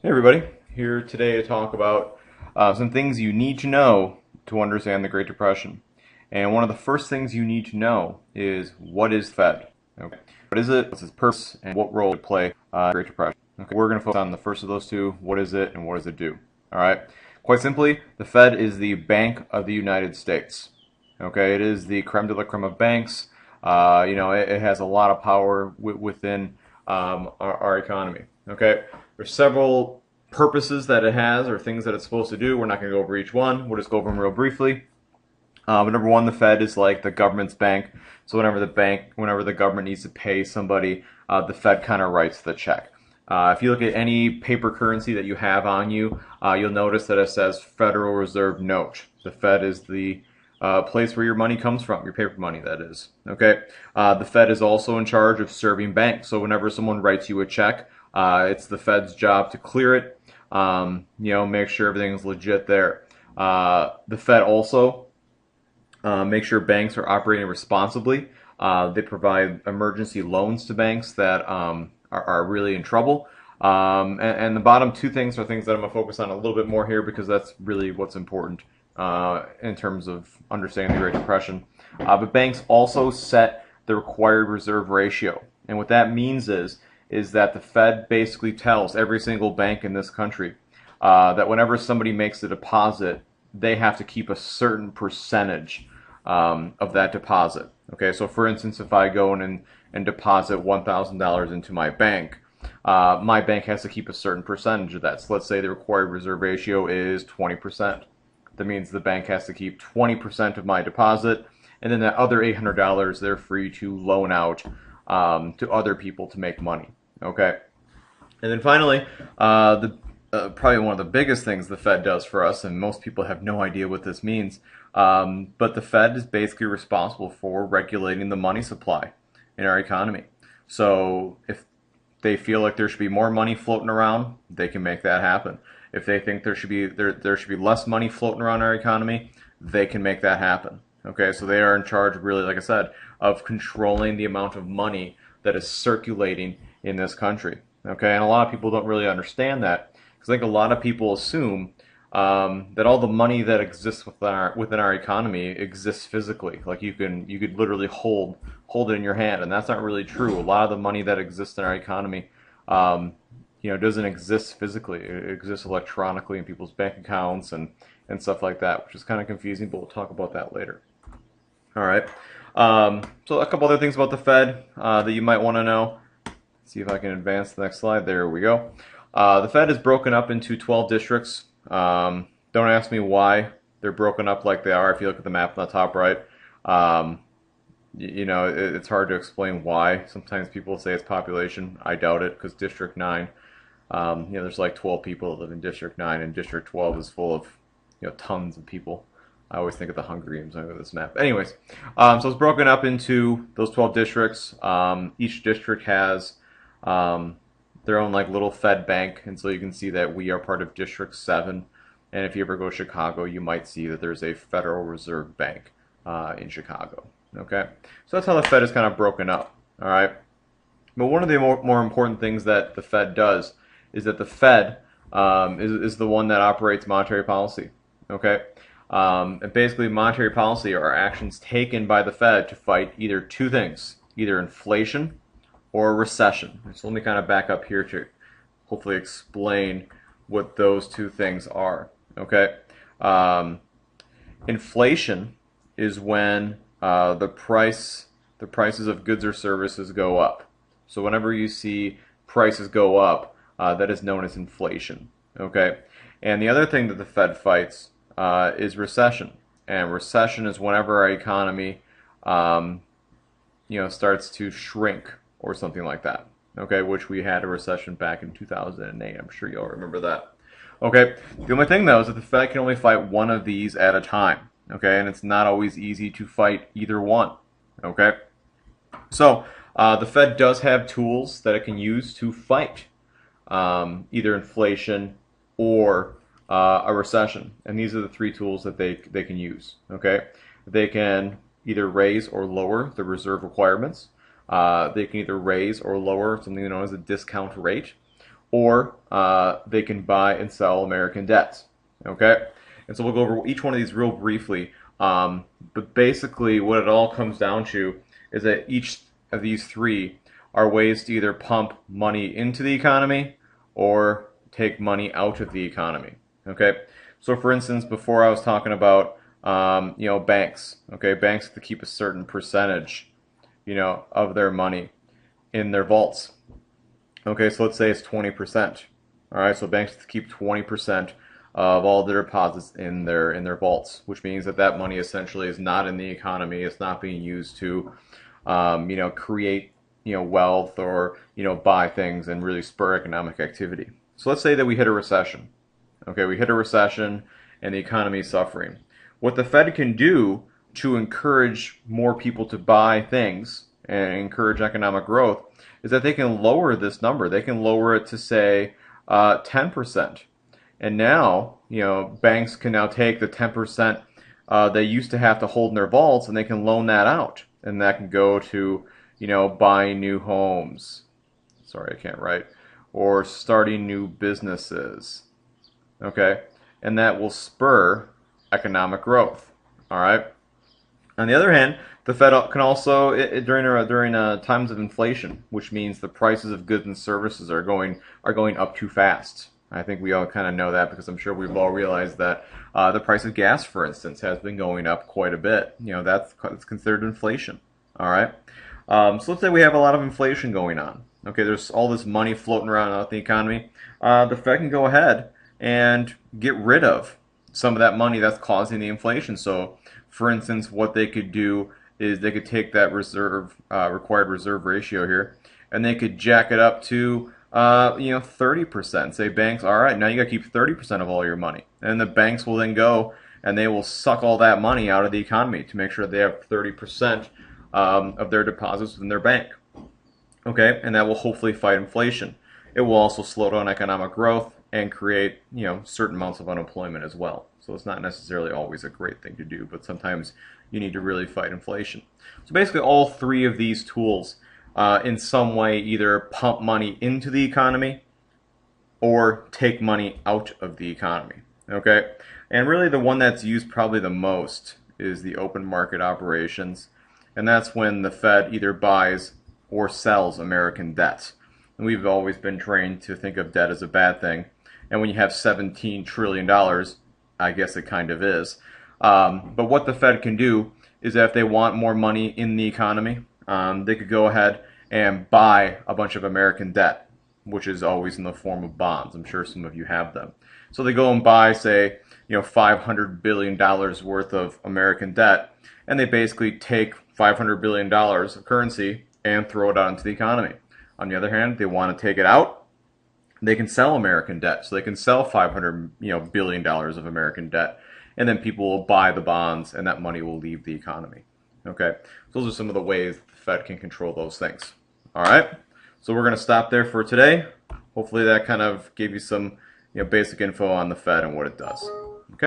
Hey everybody, here today to talk about some things you need to know to understand the Great Depression. And one of the first things you need to know is what is Fed? Okay. What is it, what's its purpose, and what role it play in the Great Depression? Okay. We're going to focus on the first of those two, what is it and what does it do? Alright, quite simply, the Fed is the Bank of the United States. Okay, it is the creme de la creme of banks. It has a lot of power within our economy. Okay, there's several purposes that it has or things that it's supposed to do. We're not going to go over each one. We'll just go over them real briefly. But number one, the Fed is like the government's bank. So whenever the government needs to pay somebody, the Fed kind of writes the check. If you look at any paper currency that you have on you, you'll notice that it says Federal Reserve Note. The Fed is the place where your money comes from, your paper money, that is. Okay. The Fed is also in charge of serving banks. So whenever someone writes you a check, it's the Fed's job to clear it. Make sure everything's legit there. The Fed also make sure banks are operating responsibly. They provide emergency loans to banks that are really in trouble. And the bottom two things are things that I'm going to focus on a little bit more here because that's really what's important in terms of understanding the Great Depression. But banks also set the required reserve ratio. And what that means is that the Fed basically tells every single bank in this country that whenever somebody makes a deposit, they have to keep a certain percentage of that deposit. Okay, so for instance, if I go in and deposit $1,000 into my bank has to keep a certain percentage of that. So let's say the required reserve ratio is 20%. That means the bank has to keep 20% of my deposit, and then that other $800 they're free to loan out to other people to make money. Okay, and then finally, probably one of the biggest things the Fed does for us, and most people have no idea what this means, but the Fed is basically responsible for regulating the money supply in our economy. So if they feel like there should be more money floating around, they can make that happen. If they think there should be less money floating around our economy, they can make that happen. Okay, so they are in charge, really, like I said, of controlling the amount of money that is circulating in this country. Okay, and a lot of people don't really understand that because I think a lot of people assume that all the money that exists within our economy exists physically. Like you could literally hold it in your hand, and that's not really true. A lot of the money that exists in our economy, doesn't exist physically. It exists electronically in people's bank accounts and stuff like that, which is kind of confusing, but we'll talk about that later. All right. So a couple other things about the Fed that you might want to know. Let's see if I can advance the next slide. There we go. The Fed is broken up into 12 districts. Don't ask me why they're broken up like they are. If you look at the map on the top right, it's hard to explain why. Sometimes people say it's population. I doubt it because District 9, there's like 12 people that live in District 9, and District 12 is full of, tons of people. I always think of the Hunger Games when I look at this map. Anyways, so it's broken up into those 12 districts. Each district has their own like little Fed bank, and so you can see that we are part of District 7. And if you ever go to Chicago, you might see that there's a Federal Reserve Bank in Chicago. Okay, so that's how the Fed is kind of broken up. All right, but one of the more important things that the Fed does is that the Fed is the one that operates monetary policy. Okay, and basically monetary policy are actions taken by the Fed to fight either two things, either inflation or recession. So let me kind of back up here to hopefully explain what those two things are. Okay, inflation is when the prices of goods or services go up. So whenever you see prices go up, that is known as inflation. Okay, and the other thing that the Fed fights is recession, and recession is whenever our economy, starts to shrink or something like that. Okay, which we had a recession back in 2008. I'm sure y'all remember that. Okay, the only thing though is that the Fed can only fight one of these at a time. Okay, and it's not always easy to fight either one. Okay, so the Fed does have tools that it can use to fight either inflation or a recession, and these are the three tools that they can use. Okay, they can either raise or lower the reserve requirements. They can either raise or lower something known as a discount rate, or they can buy and sell American debt. Okay, and so we'll go over each one of these real briefly. But basically, what it all comes down to is that each of these three are ways to either pump money into the economy or take money out of the economy. Okay, so for instance, before I was talking about banks. Okay, banks have to keep a certain percentage, of their money in their vaults. Okay, so let's say it's 20%. All right, so banks have to keep 20% of all their deposits in their vaults, which means that money essentially is not in the economy. It's not being used to, create wealth or buy things and really spur economic activity. So let's say that we hit a recession. Okay, we hit a recession and the economy is suffering. What the Fed can do to encourage more people to buy things and encourage economic growth is that they can lower this number. They can lower it to say 10%. And now, banks can now take the 10% they used to have to hold in their vaults, and they can loan that out. And that can go to, buying new homes. Sorry, I can't write. Or starting new businesses. Okay? And that will spur economic growth. All right? On the other hand, the Fed can also, during times of inflation, which means the prices of goods and services are going up too fast. I think we all kind of know that because I'm sure we've all realized that the price of gas, for instance, has been going up quite a bit. That's considered inflation. All right. So let's say we have a lot of inflation going on. Okay, there's all this money floating around out the economy. The Fed can go ahead and get rid of some of that money that's causing the inflation. So, for instance, what they could do is they could take that required reserve ratio here, and they could jack it up to 30%. Say banks, all right, now you got to keep 30% of all your money. And the banks will then go and they will suck all that money out of the economy to make sure they have 30% of their deposits in their bank. Okay, and that will hopefully fight inflation. It will also slow down economic growth and create, certain amounts of unemployment as well. So it's not necessarily always a great thing to do, but sometimes you need to really fight inflation. So basically all three of these tools in some way either pump money into the economy or take money out of the economy. Okay, and really the one that's used probably the most is the open market operations, and that's when the Fed either buys or sells American debt. And we've always been trained to think of debt as a bad thing, and when you have $17 trillion, I guess it kind of is. But what the Fed can do is that if they want more money in the economy, they could go ahead and buy a bunch of American debt, which is always in the form of bonds. I'm sure some of you have them. So they go and buy, say, $500 billion worth of American debt, and they basically take $500 billion of currency and throw it out into the economy. On the other hand, they want to take it out, they can sell American debt. So they can sell $500 billion of American debt, and then people will buy the bonds, and that money will leave the economy. Okay, those are some of the ways the Fed can control those things. All right, so we're going to stop there for today. Hopefully that kind of gave you some basic info on the Fed and what it does.